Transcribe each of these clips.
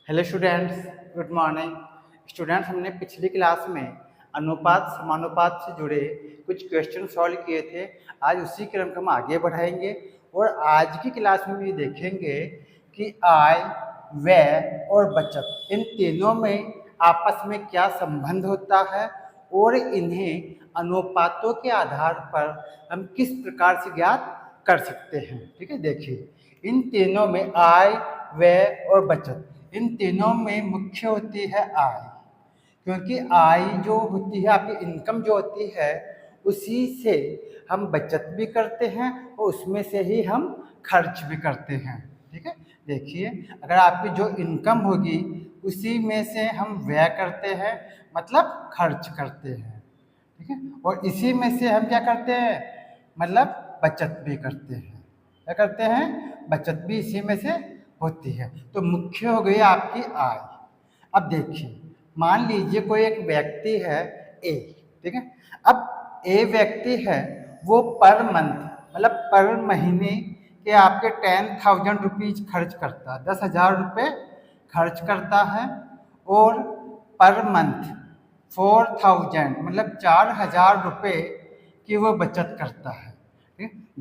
Hello students, good morning. Students, हमने पिछली class में अनुपात समानुपात से जुड़े कुछ क्वेश्चन सॉल्व किए थे। आज उसी क्रम को हम आगे बढ़ाएंगे और आज की क्लास में भी देखेंगे कि आय, व्यय और बचत इन तीनों में आपस में क्या संबंध होता है और इन्हें अनुपातों के आधार पर हम किस प्रकार से ज्ञात कर सकते हैं। ठीक है, देखिए इन तीनों में आय, व्यय और बचत इन तीनों में मुख्य होती है आय, क्योंकि आय जो होती है आपकी इनकम जो होती है उसी से हम बचत भी करते हैं और उसमें से ही हम खर्च भी करते हैं। ठीक है, देखिए अगर आपकी जो इनकम होगी उसी में से हम व्यय करते हैं, मतलब खर्च करते हैं। ठीक है, और इसी में से हम क्या करते हैं, मतलब बचत भी करते हैं। क्या करते हैं, बचत भी इसी में से होती है। तो मुख्य हो गई आपकी आय। अब देखिए, मान लीजिए कोई एक व्यक्ति है ए। ठीक है, अब ए व्यक्ति है वो पर मंथ मतलब पर महीने के आपके 10,000 रुपीज खर्च करता है, 10,000 रुपये खर्च करता है। और पर मंथ 4,000 मतलब 4,000 रुपये की वो बचत करता है।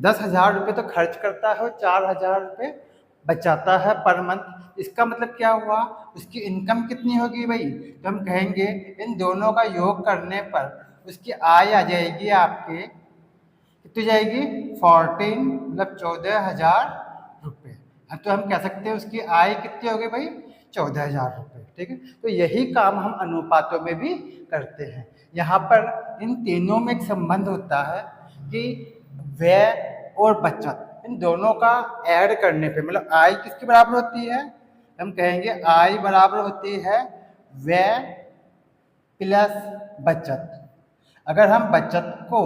10,000 रुपये तो खर्च करता है और 4,000 रुपये बचाता है पर मंथ। इसका मतलब क्या हुआ, उसकी इनकम कितनी होगी भाई, तो हम कहेंगे इन दोनों का योग करने पर उसकी आय आ जाएगी आपके कितनी जाएगी, 14 मतलब 14,000 रुपये। तो हम कह सकते हैं उसकी आय कितनी हो गई भाई, 14,000 रुपये। ठीक है, तो यही काम हम अनुपातों में भी करते हैं। यहाँ पर इन तीनों में एक संबंध होता है कि व्यय और बचत इन दोनों का ऐड करने पे मतलब आय किसके बराबर होती है, हम कहेंगे आय बराबर होती है व्यय प्लस बचत। अगर हम बचत को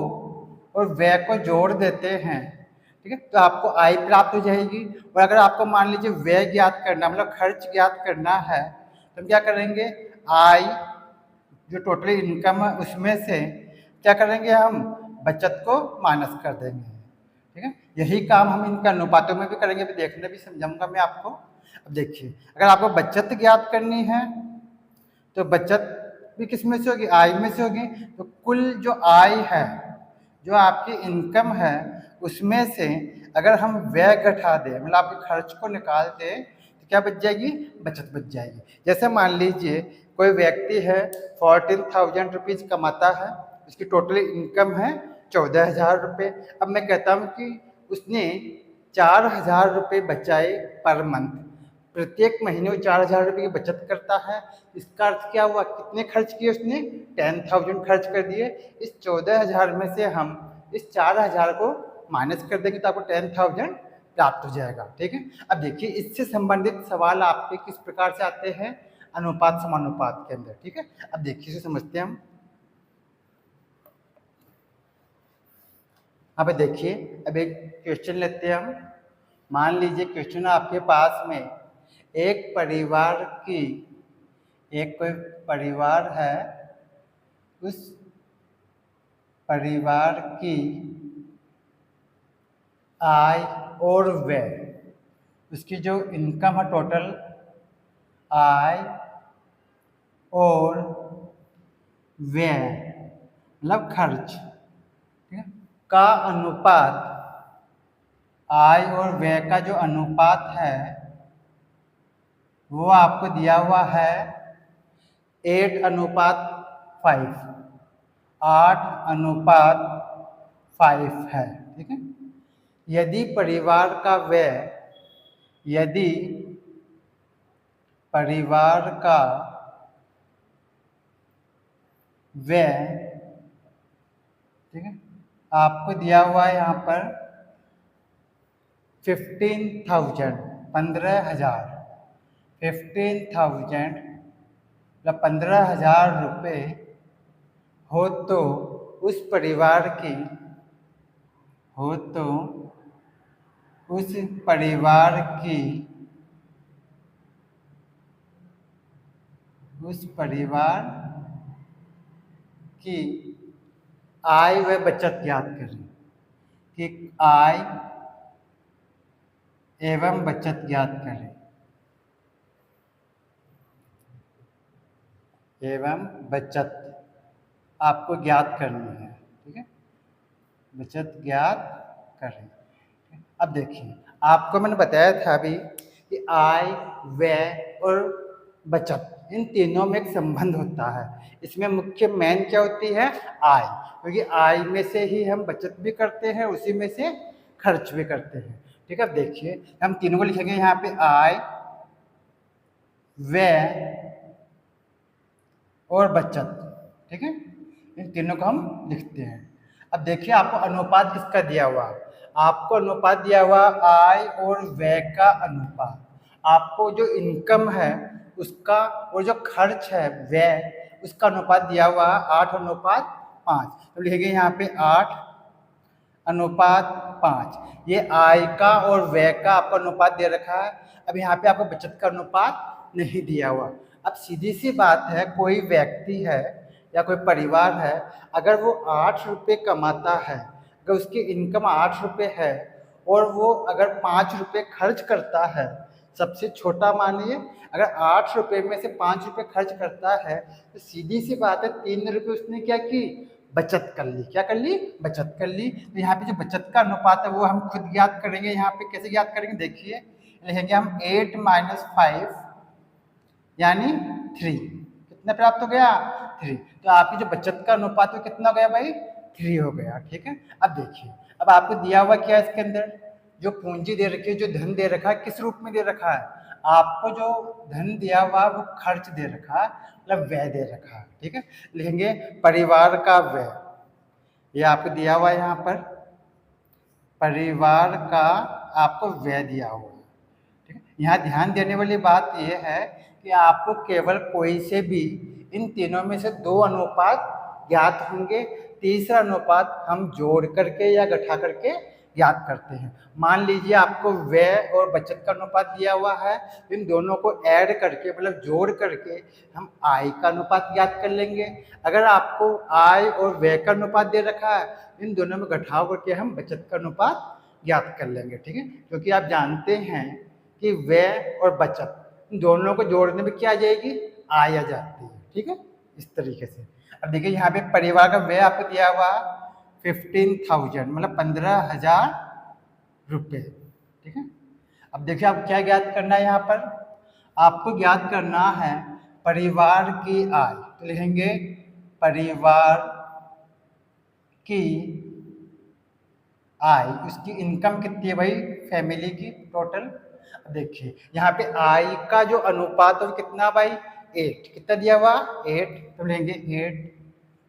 और व्यय को जोड़ देते हैं, ठीक है, तो आपको आय प्राप्त हो जाएगी। और अगर आपको मान लीजिए व्यय ज्ञात करना मतलब खर्च ज्ञात करना है तो हम क्या करेंगे, आय जो टोटल इनकम है उसमें से क्या करेंगे, हम बचत को माइनस कर देंगे। ठीक है, यही काम हम इनका अनुपातों में भी करेंगे, भी देखने भी समझाऊंगा मैं आपको। अब देखिए, अगर आपको बचत ज्ञात करनी है तो बचत भी किस में से होगी, आय में से होगी। तो कुल जो आय है, जो आपकी इनकम है, उसमें से अगर हम व्यय घटा दें मतलब आपके खर्च को निकाल दें तो क्या बच जाएगी, बचत बच जाएगी। जैसे मान लीजिए कोई व्यक्ति है 14,000 रुपीज़ कमाता है, उसकी टोटल इनकम है 14,000 रुपये। अब मैं कहता हूँ कि उसने 4,000 रुपये बचाए पर मंथ, प्रत्येक महीने वो 4,000 रुपये की बचत करता है। इसका अर्थ क्या हुआ, कितने खर्च किए उसने, 10,000 खर्च कर दिए। इस 14,000 में से हम इस 4,000 को माइनस कर देंगे तो आपको 10,000 प्राप्त हो जाएगा। ठीक है, अब देखिए इससे संबंधित सवाल आपके किस प्रकार से आते हैं अनुपात समानुपात के अंदर। ठीक है, अब देखिए इसे समझते हैं हम। अब देखिए, अब एक क्वेश्चन लेते हैं हम। मान लीजिए क्वेश्चन आपके पास में एक परिवार की, एक कोई परिवार है, उस परिवार की आय और व्यय, उसकी जो इनकम है टोटल आय और व्यय मतलब खर्च, ठीक है, का अनुपात, आय और व्यय का जो अनुपात है वो आपको दिया हुआ है 8:5, 8:5 है। ठीक है, यदि परिवार का व्यय, यदि परिवार का व्यय, ठीक है, आपको दिया हुआ है यहाँ पर 15,000 15,000, 15,000 मतलब 15,000 रुपये हो तो उस परिवार की, हो तो उस परिवार की, उस परिवार की आय व बचत ज्ञात करें, कि आय एवं बचत ज्ञात करें। एवं बचत आपको ज्ञात करनी है। ठीक है, बचत ज्ञात करें। अब देखिए, आपको मैंने बताया था अभी कि आय, व्यय और बचत, इन तीनों में एक संबंध होता है। इसमें मुख्य मेन क्या होती है? आय, क्योंकि आय में से ही हम बचत भी करते हैं, उसी में से खर्च भी करते हैं। ठीक है, अब देखिए हम तीनों को लिखेंगे यहाँ पे, आय, व्यय और बचत। ठीक है, इन तीनों को हम लिखते हैं। अब देखिए आपको अनुपात किसका दिया हुआ? आपको अनुपात दिया हुआ आय और व्यय का अनुपात। आपको जो इनकम है उसका और जो खर्च है व्यय, उसका अनुपात दिया हुआ 8:5। तो लिखेंगे यहाँ पे 8:5। ये आय का और व्यय का आपको अनुपात दे रखा है। अब यहाँ पे आपको बचत का अनुपात नहीं दिया हुआ। अब सीधी सी बात है, कोई व्यक्ति है या कोई परिवार है, अगर वो 8 रुपये कमाता है, अगर उसकी इनकम 8 रुपये है और वो अगर 5 रुपये खर्च करता है, सबसे छोटा मानिए, अगर 8 रुपये में से 5 रुपये खर्च करता है, तो सीधी सी बात है 3 रुपये उसने क्या की? बचत कर ली। क्या कर ली? बचत कर ली। तो यहाँ पे जो बचत का अनुपात है वो हम खुद ज्ञात करेंगे। यहाँ पे कैसे ज्ञात करेंगे? देखिए, लिखेंगे हम 8 - 5 यानी 3। कितना प्राप्त हो गया? 3। तो आपकी जो बचत का अनुपात है कितना हो गया भाई? 3 हो गया। ठीक है, अब देखिए, अब आपको दिया हुआ क्या है इसके अंदर? जो पूंजी दे रखी है, जो धन दे रखा है, किस रूप में दे रखा है? आपको जो धन दिया हुआ वो खर्च दे रखा है, मतलब व्यय दे रखा है। ठीक है, लिखेंगे परिवार का व्यय, ये आपको दिया हुआ है यहाँ पर, परिवार का आपको व्यय दिया हुआ है। ठीक है, यहाँ ध्यान देने वाली बात यह है कि आपको केवल कोई से भी इन तीनों में से 2 अनुपात ज्ञात होंगे, तीसरा अनुपात हम जोड़ करके या घटा करके ज्ञात करते हैं। मान लीजिए आपको व्यय और बचत का अनुपात दिया हुआ है, इन दोनों को ऐड करके मतलब जोड़ करके हम आय का अनुपात ज्ञात कर लेंगे। अगर आपको आय और व्यय का अनुपात दे रखा है, इन दोनों में घटाव करके हम बचत का अनुपात ज्ञात कर लेंगे। ठीक है, क्योंकि आप जानते हैं कि व्यय और बचत दोनों को जोड़ने में क्या आ जाएगी? आय आ जाती है। ठीक है, इस तरीके से। अब देखिए यहाँ पे परिवार का व्यय आपको दिया हुआ 15,000 मतलब 15,000 रुपये। ठीक है, अब देखिए आप क्या ज्ञात करना है? यहाँ पर आपको ज्ञात करना है परिवार की आय। तो लिखेंगे परिवार की आय, उसकी इनकम कितनी है भाई फैमिली की टोटल? देखिए यहाँ पे आय का जो अनुपात है कितना भाई? 8। कितना दिया हुआ? 8। तो लेंगे 8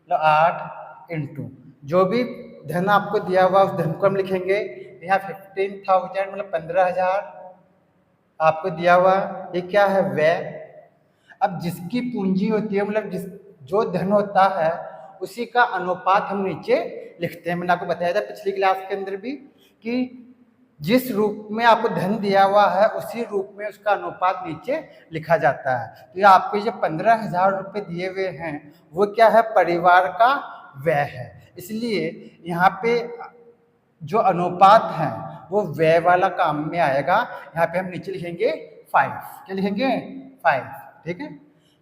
मतलब 8 इंटू जो भी धन आपको दिया हुआ उस धन को हम लिखेंगे यहाँ 15,000 मतलब 15,000 आपको दिया हुआ। ये क्या है? व्यय। अब जिसकी पूंजी होती है मतलब जो धन होता है उसी का अनुपात हम नीचे लिखते हैं। मैंने आपको बताया था पिछली क्लास के अंदर भी कि जिस रूप में आपको धन दिया हुआ है उसी रूप में उसका अनुपात नीचे लिखा जाता है। तो ये आपको जो 15,000 रुपये दिए हुए हैं वो क्या है? परिवार का व्यय है। इसलिए यहाँ पे जो अनुपात है वो व्यय वाला काम में आएगा। यहाँ पे हम नीचे लिखेंगे 5। क्या लिखेंगे? 5। ठीक है,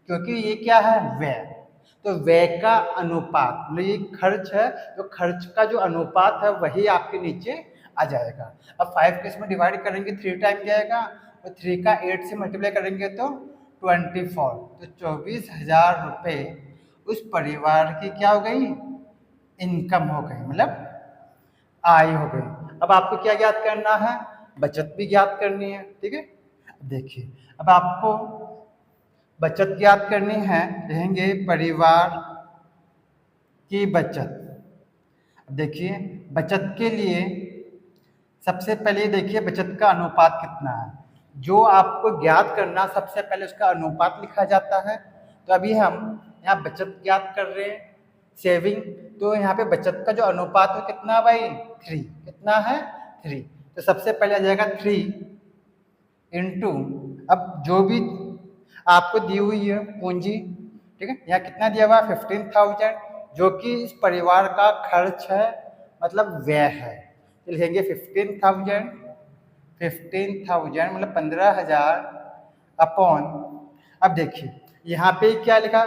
क्योंकि ये क्या है? व्यय। तो व्यय का अनुपात मतलब ये खर्च है, तो खर्च का जो अनुपात है वही आपके नीचे आ जाएगा। अब 5 को इसमें डिवाइड करेंगे 3 टाइम जाएगा, और 3 का 8 से मल्टीप्लाई करेंगे तो 24। तो 24,000 रुपये उस परिवार की क्या हो गई? इनकम हो गई, मतलब आय हो गई। अब आपको क्या ज्ञात करना है? बचत भी ज्ञात करनी है। ठीक है, देखिए अब आपको बचत ज्ञात करनी है, रहेंगे परिवार की बचत। देखिए बचत के लिए सबसे पहले देखिए बचत का अनुपात कितना है। जो आपको ज्ञात करना सबसे पहले उसका अनुपात लिखा जाता है। तो अभी हम यहाँ बचत ज्ञात कर रहे हैं, सेविंग। तो यहाँ पे बचत का जो अनुपात है कितना भाई? 3। कितना है? 3। तो सबसे पहले आ जाएगा 3 इंटू अब जो भी आपको दी हुई है पूंजी। ठीक है, यहाँ कितना दिया हुआ? 15,000 जो कि इस परिवार का खर्च है मतलब व्यय है। तो लिखेंगे 15,000 मतलब 15,000 अपॉन। अब देखिए यहाँ पे क्या लिखा?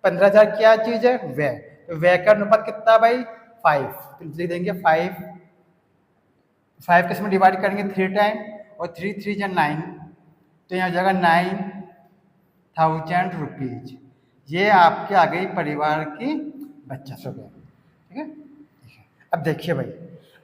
15,000 क्या चीज़ है? व्यय। तो व्यय का अनुपात कितना भाई? 5। तो लिख देंगे 5। 5 किस में डिवाइड करेंगे? 3 टाइम, और 3 3 जा 9, तो यहाँ हो जाएगा 9,000 रुपीज। ये आपके आ गई परिवार की बचत हो गई। ठीक है। अब देखिए भाई,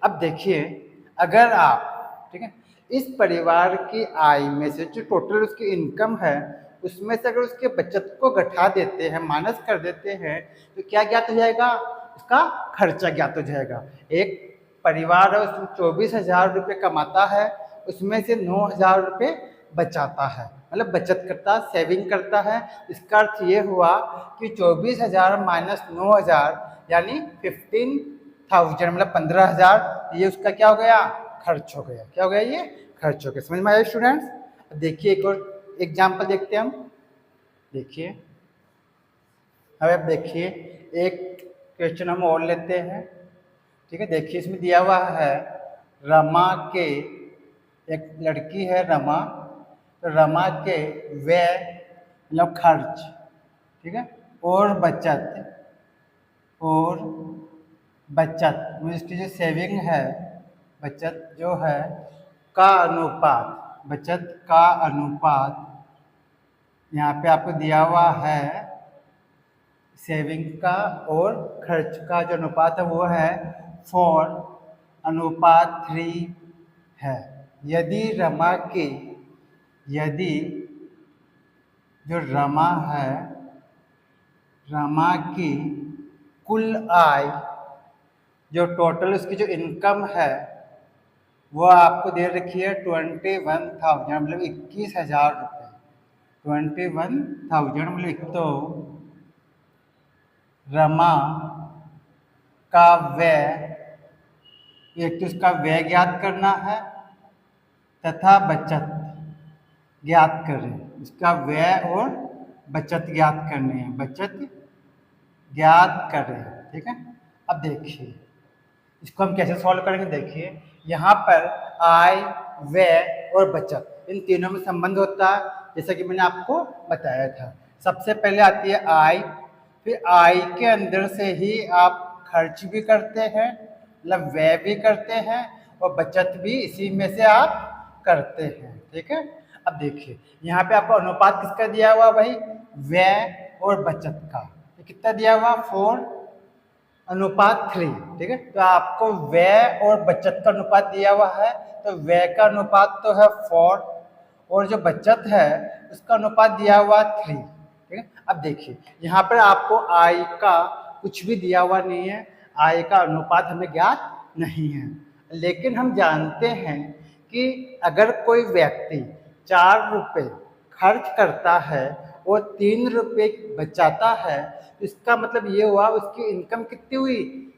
अब देखिए अगर आप, ठीक है, इस परिवार की आय में से जो टोटल उसकी इनकम है उसमें से अगर उसके बचत को घटा देते हैं, माइनस कर देते हैं, तो क्या ज्ञात हो जाएगा? उसका खर्चा ज्ञात हो जाएगा। एक परिवार है उसमें 24,000 रुपये कमाता है, उसमें से 9,000 रुपये बचाता है, मतलब बचत करता, सेविंग करता है। इसका अर्थ ये हुआ कि 24,000 माइनस 9,000 यानी 15,000, मतलब 15,000, ये उसका क्या हो गया? खर्च हो गया। क्या हो गया? ये खर्च हो गया। समझ में आया स्टूडेंट्स? देखिए एक और एग्जाम्पल देखते हैं हम। देखिए, अब आप देखिए एक क्वेश्चन हम और लेते हैं। ठीक है, देखिए इसमें दिया हुआ है रमा के, एक लड़की है रमा, तो रमा के व्यय मतलब खर्च, ठीक है, और बचत में इसकी जो सेविंग है, बचत जो है का अनुपात, बचत का अनुपात यहाँ पे आपको दिया हुआ है। सेविंग का और खर्च का जो अनुपात है वो है 4:3 है। यदि जो रमा है, रमा की कुल आय, जो टोटल उसकी जो इनकम है वो आपको दे रखी है 21,000, मतलब 21,000 रुपये। 21,000 मतलब तो रमा का व्यय, एक तो उसका व्यय ज्ञात करना है तथा बचत ज्ञात करें। इसका व्यय और बचत ज्ञात करनी है, बचत ज्ञात करें। ठीक है। अब देखिए इसको हम कैसे सॉल्व करेंगे। देखिए यहाँ पर आय, व्यय और बचत, इन तीनों में संबंध होता है, जैसा कि मैंने आपको बताया था। सबसे पहले आती है आय, फिर आय के अंदर से ही आप खर्च भी करते हैं, मतलब व्यय भी करते हैं, और बचत भी इसी में से आप करते हैं। ठीक है। अब देखिए यहाँ पे आपको अनुपात किसका दिया हुआ भाई? व्यय और बचत का। तो कितना दिया हुआ? 4:3। ठीक है। तो आपको व्यय और बचत का अनुपात दिया हुआ है, तो व्यय का अनुपात तो है 4, और जो बचत है उसका अनुपात दिया हुआ 3। ठीक है। अब देखिए यहाँ पर आपको आय का कुछ भी दिया हुआ नहीं है, आय का अनुपात हमें ज्ञात नहीं है, लेकिन हम जानते हैं कि अगर कोई व्यक्ति 4 रुपये खर्च करता है और 3 रुपये बचाता है, तो इसका मतलब ये हुआ उसकी इनकम कितनी हुई?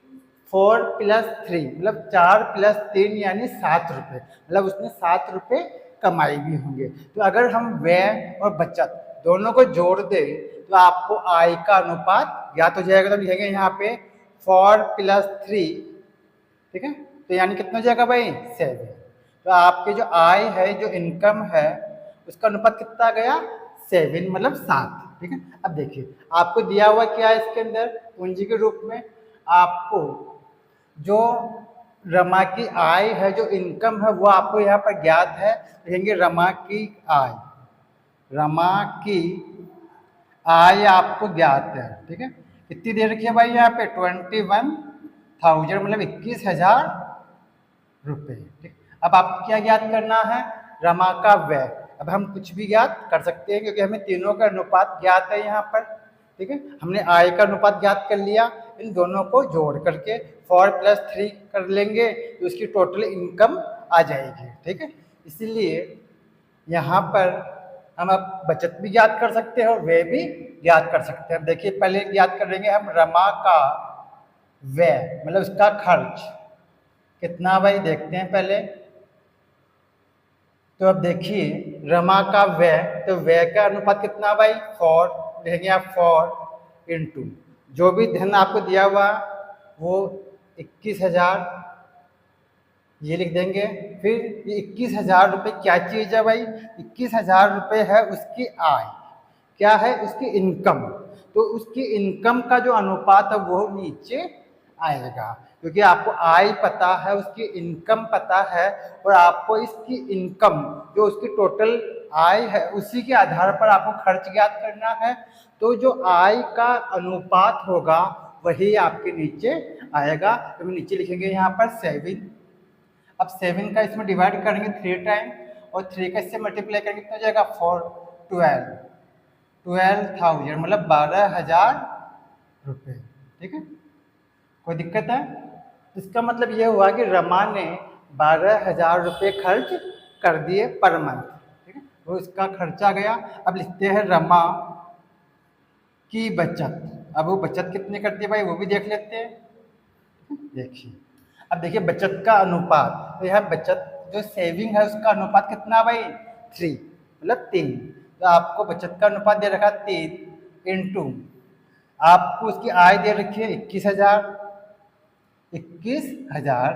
4 + 3, मतलब 4 + 3 यानी 7 रुपये, मतलब उसने 7 रुपये कमाई भी होंगे। तो अगर हम व्यय और बचत दोनों को जोड़ दें तो आपको आय का अनुपात ज्ञात हो जाएगा। तो लिखेंगे यहाँ पे 4 + 3, ठीक है, तो यानी कितना हो जाएगा भाई? 7। तो आपके जो आय है, जो इनकम है, उसका अनुपात कितना गया? 7, मतलब 7। ठीक है। अब देखिए आपको दिया हुआ क्या है इसके अंदर पूंजी के रूप में? आपको जो रमा की आय है, जो इनकम है, वो आपको यहाँ पर ज्ञात है। लिखेंगे रमा की आय, रमा की आय आपको ज्ञात है। ठीक है। कितनी दे रखी है भाई यहाँ पे? 21,000, मतलब 21,000 रुपये। ठीक। अब आपको क्या ज्ञात करना है? रमा का व्यय। अब हम कुछ भी ज्ञात कर सकते हैं क्योंकि हमें तीनों का अनुपात ज्ञात है यहाँ पर। ठीक है। हमने आय का अनुपात ज्ञात कर लिया, इन दोनों को जोड़ करके 4 + 3 कर लेंगे तो उसकी टोटल इनकम आ जाएगी। ठीक है। इसीलिए यहाँ पर हम अब बचत भी ज्ञात कर सकते हैं और व्यय भी ज्ञात कर सकते हैं। अब देखिए पहले ज्ञात कर लेंगे हम रमा का व्यय, मतलब उसका खर्च कितना भाई? देखते हैं पहले। तो अब देखिए रमा का व्यय, तो व्यय का अनुपात कितना भाई? 4। लिखेंगे आप 4 इंटू जो भी धन आपको दिया हुआ वो 21,000, ये लिख देंगे। फिर ये 21,000 रुपये क्या चीज़ है भाई? 21,000 रुपये है उसकी आय, क्या है? उसकी इनकम। तो उसकी इनकम का जो अनुपात है वो नीचे आएगा, क्योंकि आपको आय पता है, उसकी इनकम पता है, और आपको इसकी इनकम जो उसकी टोटल आय है उसी के आधार पर आपको खर्च ज्ञात करना है। तो जो आय का अनुपात होगा वही आपके नीचे आएगा। तो हम नीचे लिखेंगे यहाँ पर 7। अब 7 का इसमें डिवाइड करेंगे 3 टाइम, और 3 का इससे मल्टीप्लाई करेंगे कितना हो जाएगा 4, 12,000 मतलब 12,000 रुपये। ठीक है, कोई दिक्कत है? इसका मतलब ये हुआ कि रमा ने 12,000 रुपये खर्च कर दिए पर मंथ। ठीक है, तो इसका खर्चा गया। अब लिखते हैं रमा की बचत। अब वो बचत कितनी करती है भाई वो भी देख लेते हैं। देखिए, अब देखिए बचत का अनुपात, तो यह बचत जो सेविंग है उसका अनुपात कितना भाई 3 मतलब 3। तो आपको बचत का अनुपात दे रखा 3 इंटू आपको उसकी आय दे रखी है 21,000।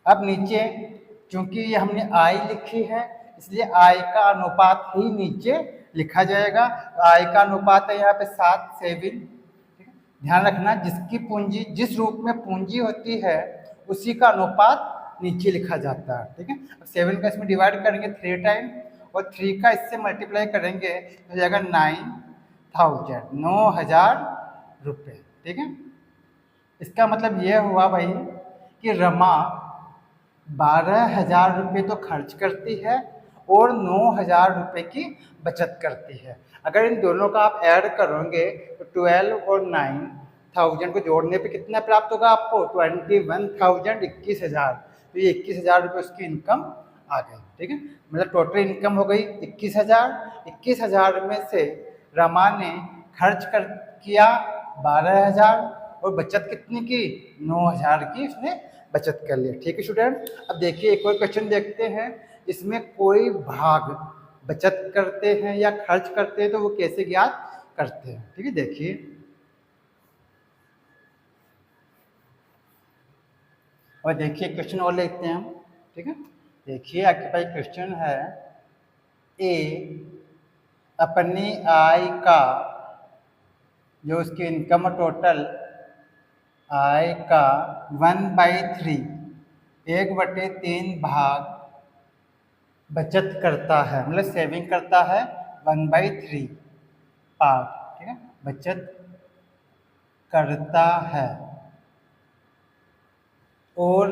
अब नीचे चूंकि ये हमने आय लिखी है इसलिए आय का अनुपात ही नीचे लिखा जाएगा। आय का अनुपात है यहाँ पे 7। ध्यान रखना जिसकी पूंजी जिस रूप में पूंजी होती है उसी का अनुपात नीचे लिखा जाता है। ठीक है, अब 7 का इसमें डिवाइड करेंगे 3 टाइम, और 3 का इससे मल्टीप्लाई करेंगे तो हो जाएगा 9,000 रुपये। ठीक है, इसका मतलब ये हुआ भाई कि रमा 12,000 रुपये तो खर्च करती है और 9,000 रुपये की बचत करती है। अगर इन दोनों का आप ऐड करोगे तो 12 और 9,000 को जोड़ने पे कितना प्राप्त होगा आपको 21,000, 21,000। तो ये 21,000 रुपये उसकी इनकम आ गई। ठीक है, मतलब टोटल इनकम हो गई 21,000। 21,000 में से रमा ने खर्च कर किया 12,000 और बचत कितनी की 9,000 की उसने बचत कर लिया। ठीक है स्टूडेंट, अब देखिए एक और क्वेश्चन देखते हैं। इसमें कोई भाग बचत करते हैं या खर्च करते हैं तो वो कैसे ज्ञात करते हैं। ठीक है, देखिए और देखिए क्वेश्चन और लेते हैं हम। ठीक है, देखिए आपके पास क्वेश्चन है ए अपनी आय का जो उसकी इनकम टोटल आय का 1/3 1/3 भाग बचत करता है, मतलब सेविंग करता है 1/3 पार्ट। ठीक है, बचत करता है और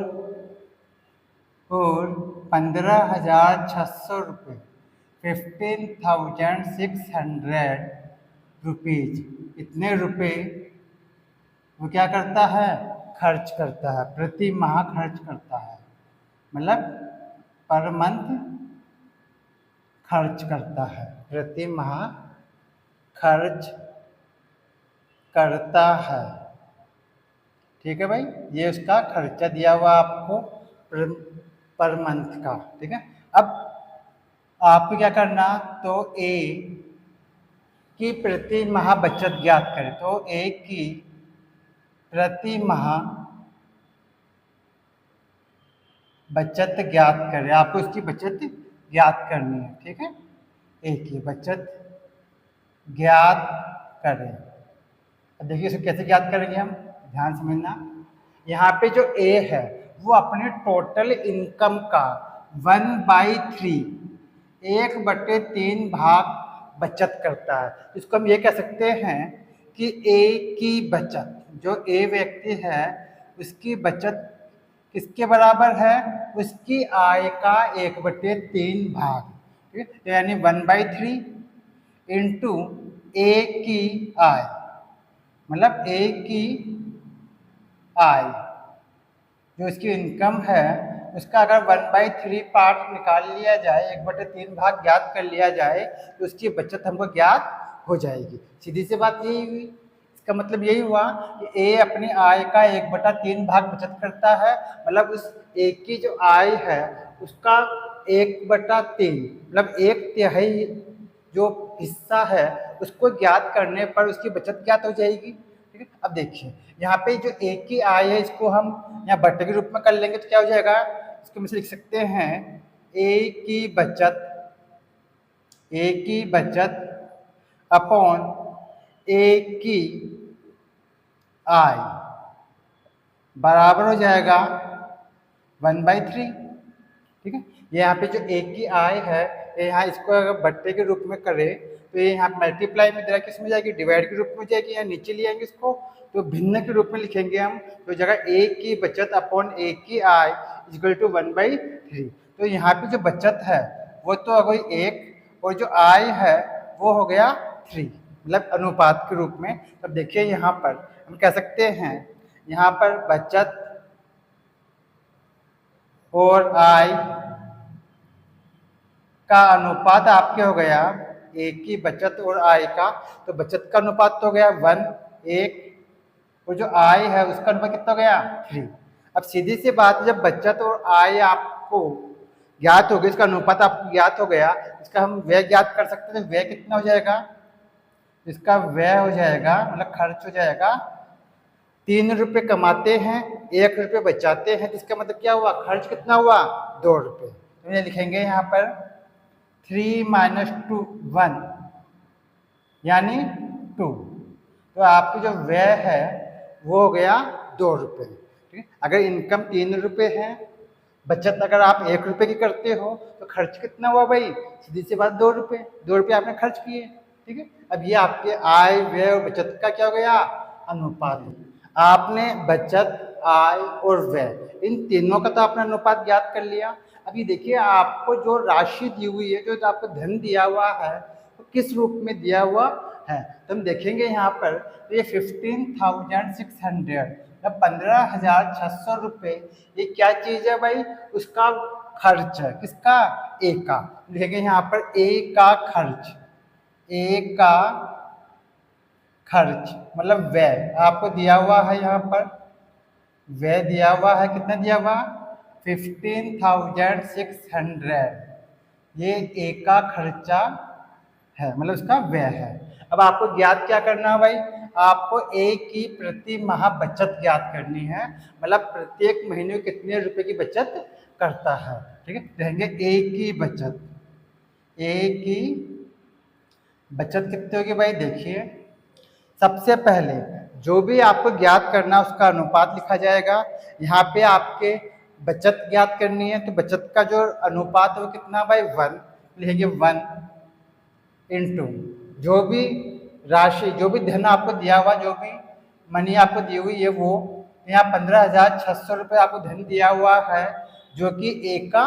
15,600 रुपये 15,600 रुपीज इतने रुपए वो क्या करता है खर्च करता है, प्रति माह खर्च करता है, मतलब पर मंथ खर्च करता है, प्रति माह खर्च करता है। ठीक है भाई, ये उसका खर्चा दिया हुआ आपको पर मंथ का। ठीक है, अब आपको क्या करना तो ए की प्रति माह बचत ज्ञात करें। तो ए की प्रति माह बचत ज्ञात करें, आपको इसकी बचत ज्ञात करनी है। ठीक है, ए की बचत ज्ञात करें। अब देखिए इसे कैसे ज्ञात करेंगे हम, ध्यान समझना। यहाँ पे जो ए है वो अपने टोटल इनकम का 1/3 1/3 भाग बचत करता है। इसको हम ये कह सकते हैं कि ए की बचत, जो ए व्यक्ति है उसकी बचत किसके बराबर है, उसकी आय का 1/3 भाग। ठीक है, यानी 1/3 इंटू ए की आय, मतलब ए की आय जो इसकी इनकम है उसका अगर 1/3 पार्ट निकाल लिया जाए, 1/3 भाग ज्ञात कर लिया जाए तो उसकी बचत हमको ज्ञात हो जाएगी। सीधी सी बात यही हुई। इसका मतलब यही हुआ कि ए अपनी आय का 1/3 भाग बचत करता है, मतलब उस ए की जो आय है उसका 1/3 मतलब 1/3 जो हिस्सा है उसको ज्ञात करने पर उसकी बचत ज्ञात हो जाएगी। ठीक है, अब देखिए यहाँ पे जो ए की आय है इसको हम यहाँ बट्टे के रूप में कर लेंगे तो क्या हो जाएगा, इसको हम लिख सकते हैं ए की बचत अपॉन ए की आय बराबर हो जाएगा 1/3। ठीक है, ये यहाँ पे जो ए की आय है, ये यहाँ इसको अगर बट्टे के रूप में करें तो ये यहाँ मल्टीप्लाई में जरा किस में जाएगी, डिवाइड के रूप में जाएगी, या नीचे ले आएंगे इसको तो भिन्न के रूप में लिखेंगे हम। तो जगह ए की बचत अपॉन ए की आय इक्वल टू 1/3। तो यहाँ पे जो बचत है वो तो हो गई 1 और जो आय है वो हो गया 3, मतलब अनुपात के रूप में। तब देखिए यहाँ पर हम कह सकते हैं, यहाँ पर बचत और आय का अनुपात आपके हो गया, एक की बचत और आय का, तो बचत का अनुपात तो हो गया 1:1 और जो आय है उसका अनुपात कितना हो गया 3। अब सीधी सी बात है, जब बचत और आय आपको ज्ञात हो गई, इसका अनुपात आपको ज्ञात हो गया, इसका हम व्यय ज्ञात कर सकते हैं। व्यय कितना हो जाएगा, इसका व्यय हो जाएगा मतलब खर्च हो जाएगा, 3 रुपये कमाते हैं 1 रुपये बचाते हैं, तो इसका मतलब क्या हुआ, खर्च कितना हुआ 2 रुपये। तो ये लिखेंगे यहाँ पर 3 - 2 1 यानी 2। तो आपकी जो व्यय है वो हो गया 2 रुपये। ठीक है, अगर इनकम 3 रुपये है, बचत अगर आप 1 रुपये की करते हो तो खर्च कितना हुआ भाई, सीधी सी बात 2 रुपये। 2 रुपये आपने खर्च किए। ठीक है, अब ये आपके आय व्यय और बचत का क्या हो गया, अनुपात। आपने बचत आय और व्यय इन तीनों का तो आपने अनुपात ज्ञात कर लिया। अभी देखिए आपको जो राशि दी हुई है, जो आपको धन दिया हुआ है, तो किस रूप में दिया हुआ है, तो हम देखेंगे यहाँ पर तो ये 15,600 मतलब 15,600 रुपये, ये क्या चीज़ है भाई, उसका खर्च है। किसका, ए का। देखेंगे यहाँ पर ए का खर्च, ए का खर्च मतलब व्यय आपको दिया हुआ है। यहाँ पर व्यय दिया हुआ है, कितना दिया हुआ 15,600, ये ए का खर्चा है मतलब इसका व्यय है। अब आपको ज्ञात क्या करना है भाई, आपको ए की प्रति माह बचत ज्ञात करनी है, मतलब प्रत्येक महीने कितने रुपए की बचत करता है। ठीक है, रहेंगे ए की बचत, ए की बचत कितनी होगी भाई, देखिए सबसे पहले जो भी आपको ज्ञात करना उसका अनुपात लिखा जाएगा। यहाँ पे आपके बचत ज्ञात करनी है, तो बचत का जो अनुपात है वो कितना भाई 1, लिखेंगे 1 इंटू जो भी राशि, जो भी धन आपको दिया हुआ, जो भी मनी आपको दी हुई है वो, यहाँ 15,600 रुपये आपको धन दिया हुआ है जो कि ए का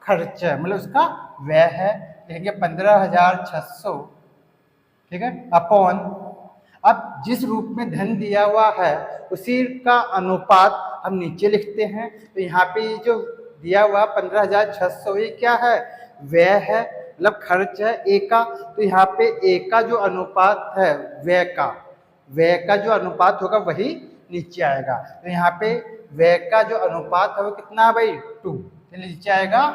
खर्च है मतलब उसका व्यय है, लिखेंगे 15,600। ठीक है, अपॉन अब जिस रूप में धन दिया हुआ है उसी का अनुपात हम नीचे लिखते हैं। तो यहाँ पे जो दिया हुआ 15,600 ये क्या है, व्यय है मतलब खर्च है ए का। तो यहाँ पे ए का जो अनुपात है व्यय का जो अनुपात होगा वही नीचे आएगा। तो यहाँ पे व्यय का जो अनुपात है वो कितना भाई 2, तो नीचे आएगा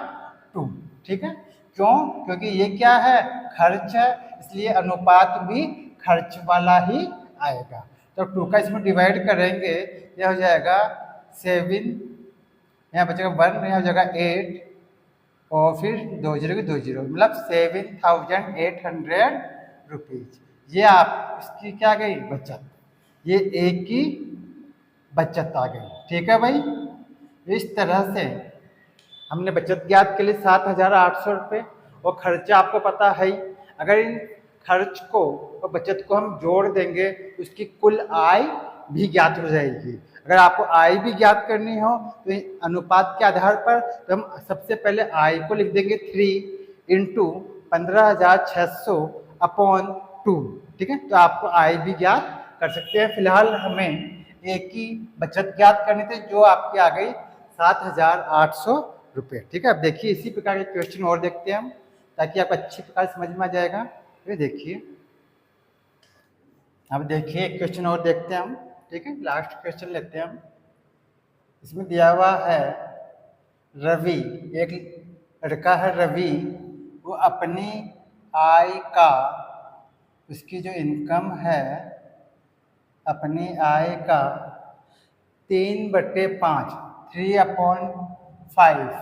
2। ठीक है, क्यों, क्योंकि ये क्या है, खर्च है, इसलिए अनुपात भी खर्च वाला ही आएगा। तो 2 का इसमें डिवाइड करेंगे, यह हो जाएगा 7, यहाँ बचेगा 1, यहाँ हो जाएगा 8 और फिर 2 0 की 2 0 मतलब 7,800 रुपीज। ये आप इसकी क्या गई बचत, ये एक की बचत आ गई। ठीक है भाई, इस तरह से हमने बचत ज्ञात के लिए 7,800 रुपये और खर्चा आपको पता है ही। अगर इन खर्च को और बचत को हम जोड़ देंगे तो उसकी कुल आय भी ज्ञात हो जाएगी। अगर आपको आय भी ज्ञात करनी हो तो अनुपात के आधार पर तो हम सबसे पहले आय को लिख देंगे 3 इंटू 15,600 अपॉन 2। ठीक है, तो आपको आय भी ज्ञात कर सकते हैं। फिलहाल हमें एक ही बचत ज्ञात करनी थी जो आपकी आ गई 7,800 रुपये। ठीक है, अब देखिए इसी प्रकार के क्वेश्चन और देखते हैं हम, ताकि आपको अच्छी प्रकार समझ में आ जाएगा। ये देखिए, अब देखिए एक क्वेश्चन और देखते हैं हम। ठीक है, लास्ट क्वेश्चन लेते हैं हम। इसमें दिया हुआ है रवि, एक लड़का है रवि, वो अपनी आय का, उसकी जो इनकम है अपनी आय का 3/5 3/5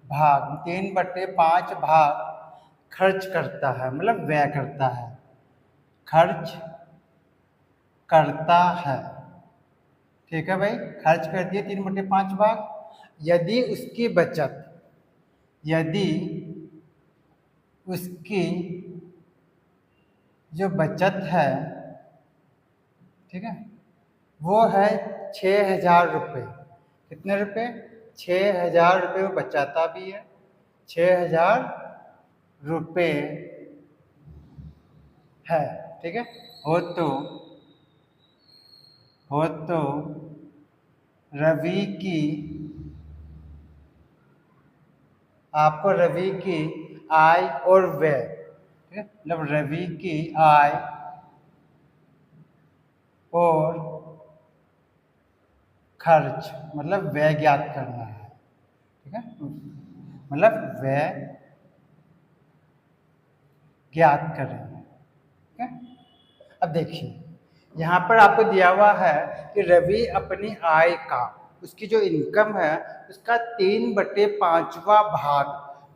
भाग 3/5 भाग खर्च करता है मतलब व्यय करता है। खर्च करता है। ठीक है भाई, खर्च कर दिए 3/5 भाग। यदि उसकी बचत, यदि उसकी जो बचत है, ठीक है, वो है 6,000 रुपये। कितने रुपये? 6,000 रुपये वो बचाता भी है। 6,000 रुपये है, ठीक है। हो तो रवि की, आपको रवि की आय और व्यय, ठीक है, मतलब रवि की आय और खर्च मतलब व्यय ज्ञात करना है। ठीक है, मतलब व्यय ज्ञात करें। ठीक है, अब देखिए यहाँ पर आपको दिया हुआ है कि रवि अपनी आय का, उसकी जो इनकम है उसका 3/5वां भाग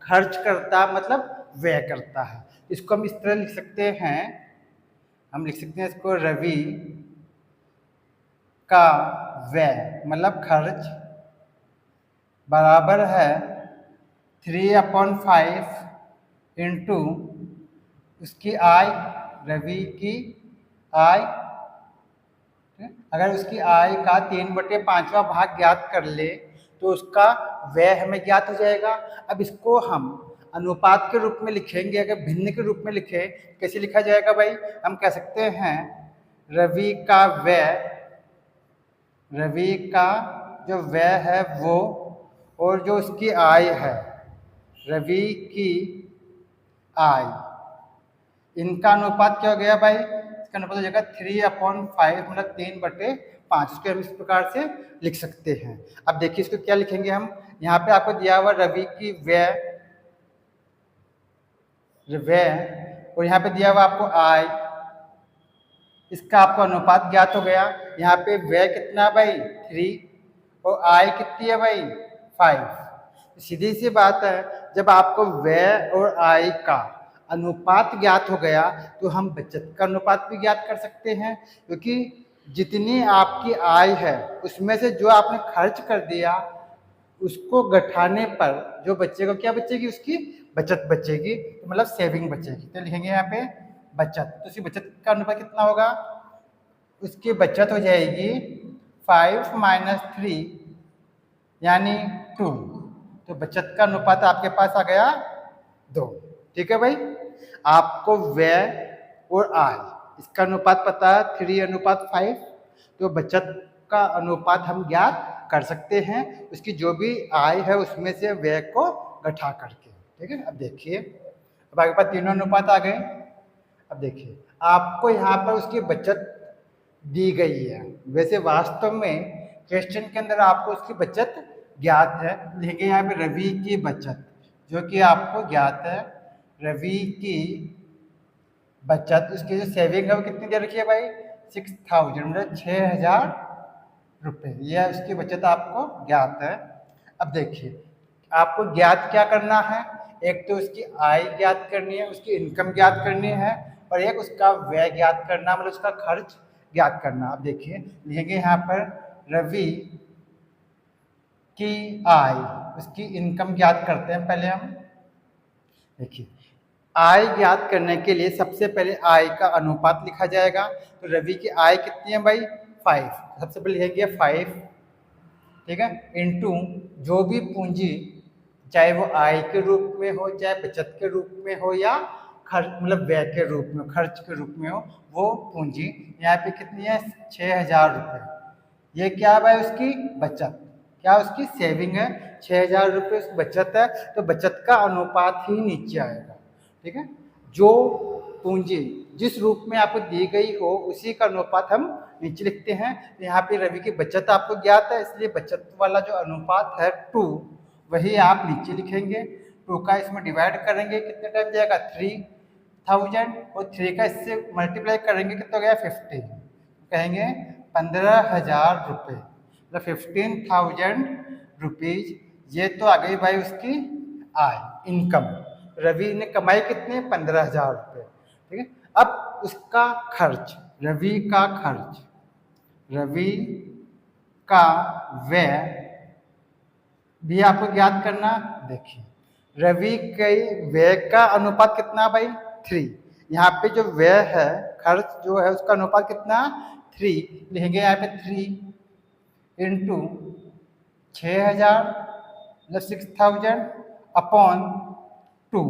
खर्च करता, मतलब व्यय करता है। इसको हम इस तरह लिख सकते हैं, हम लिख सकते हैं इसको रवि का व्यय मतलब खर्च बराबर है 3/5 इंटू उसकी आय, रवि की आय। अगर उसकी आय का 3/5वां भाग ज्ञात कर ले तो उसका व्यय हमें ज्ञात हो जाएगा। अब इसको हम अनुपात के रूप में लिखेंगे। अगर भिन्न के रूप में लिखे, कैसे लिखा जाएगा भाई? हम कह सकते हैं रवि का व्यय, रवि का जो व्यय है वो, और जो उसकी आय है, रवि की आय, इनका अनुपात क्या हो गया भाई? इसका अनुपात हो जाएगा 3/5 मतलब 3/5। इसको हम इस प्रकार से लिख सकते हैं। अब देखिए इसको क्या लिखेंगे हम। यहाँ पे आपको दिया हुआ रवि की व्यय, और यहाँ पे दिया हुआ आपको आय, इसका आपको अनुपात ज्ञात हो गया। यहाँ पे व्यय कितना भाई? 3, और आय कितनी है भाई? 5। सीधी सी बात है, जब आपको व्यय और आय का अनुपात ज्ञात हो गया तो हम बचत का अनुपात भी ज्ञात कर सकते हैं, क्योंकि जितनी आपकी आय है उसमें से जो आपने खर्च कर दिया उसको घटाने पर जो बचेगा, क्या बचेगी? उसकी बचत बचेगी, तो मतलब सेविंग बचेगी। तो लिखेंगे यहाँ पे बचत। तो उसकी बचत का अनुपात कितना होगा? उसकी बचत हो जाएगी 5 - 3 यानी 2। तो बचत का अनुपात आपके पास आ गया 2। ठीक है भाई, आपको व्यय और आय इसका अनुपात पता है 3/5, तो बचत का अनुपात हम ज्ञात कर सकते हैं उसकी जो भी आय है उसमें से व्यय को घटा करके। ठीक है, अब देखिए, अब आपके पास तीनों अनुपात आ गए। अब देखिए आपको यहाँ पर उसकी बचत दी गई है। वैसे वास्तव में क्वेश्चन के अंदर आपको उसकी बचत ज्ञात है, लिखेंगे यहाँ पे रवि की बचत, जो कि आपको ज्ञात है। रवि की बचत, उसकी जो सेविंग है वो कितनी दे रखी है भाई? 6,000 मतलब 6,000 रुपये, यह उसकी बचत आपको ज्ञात है। अब देखिए आपको ज्ञात क्या करना है? एक तो उसकी आय ज्ञात करनी है, उसकी इनकम ज्ञात करनी है, और एक उसका व्यय ज्ञात करना, मतलब उसका खर्च ज्ञात करना। अब देखिए लिखेंगे यहाँ पर रवि की आय, उसकी इनकम ज्ञात करते हैं पहले हम। देखिए आय ज्ञात करने के लिए सबसे पहले आय का अनुपात लिखा जाएगा। तो रवि की आय कितनी है भाई? 5। सबसे पहले लिखेंगे 5, ठीक है, इंटू जो भी पूंजी, चाहे वो आय के रूप में हो, चाहे बचत के रूप में हो, या खर्च मतलब व्यय के रूप में, खर्च के रूप में हो, वो पूंजी यहाँ पे कितनी है? 6,000 रुपये। ये क्या है भाई? उसकी बचत, क्या उसकी सेविंग है। 6,000 रुपये उसकी बचत है, तो बचत का अनुपात ही नीचे आएगा। ठीक है, जो पूंजी जिस रूप में आपको दी गई हो उसी का अनुपात हम नीचे लिखते हैं। तो यहाँ पे रवि की बचत आपको ज्ञात है, इसलिए बचत वाला जो अनुपात है 2, वही आप नीचे लिखेंगे। 2 का इसमें डिवाइड करेंगे, कितने टाइम जाएगा? 3,000, और 3 का इससे मल्टीप्लाई करेंगे, कितना गया? 50। कहेंगे 15,000 रुपये, मतलब 15,000 रुपीज। ये तो आ गई भाई उसकी आय, इनकम। रवि ने कमाई कितने? 15,000 रुपये। ठीक है, अब उसका खर्च, रवि का खर्च, रवि का व्यय भी आपको ज्ञात करना। देखिए रवि के व्यय का अनुपात कितना भाई 3। यहाँ पे जो व्यय है खर्च जो है उसका अनुपात कितना 3 लिखेंगे। यहाँ पे 3 इंटू 6000 मतलब 6000 अपॉन 2,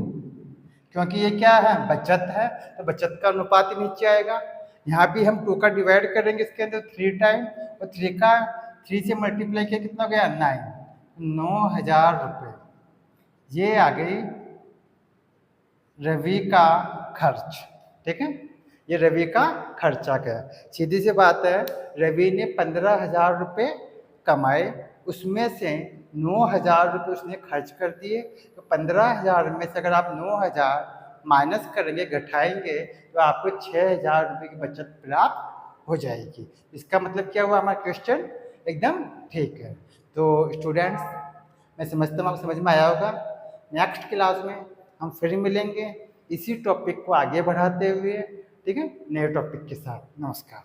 क्योंकि ये क्या है बचत है तो बचत का अनुपात ही नीचे आएगा। यहाँ भी हम 2 का डिवाइड करेंगे इसके अंदर 3 टाइम, और 3 से मल्टीप्लाई किया कितना हो गया 9,000 रुपये। ये आ गई रवि का खर्च। ठीक है, ये रवि का खर्चा गया। सीधी सी बात है, रवि ने 15,000 रुपये कमाए, उसमें से 9,000 रुपये उसने खर्च कर दिए। तो 15,000 में से अगर आप 9,000 माइनस करेंगे, घटाएंगे, तो आपको 6,000 रुपये की बचत प्राप्त हो जाएगी। इसका मतलब क्या हुआ, हमारा क्वेश्चन एकदम ठीक है। तो स्टूडेंट्स, मैं समझता हूँ आपको समझ में आया होगा। नेक्स्ट क्लास में हम फिर मिलेंगे इसी टॉपिक को आगे बढ़ाते हुए, ठीक है, नए टॉपिक के साथ। नमस्कार।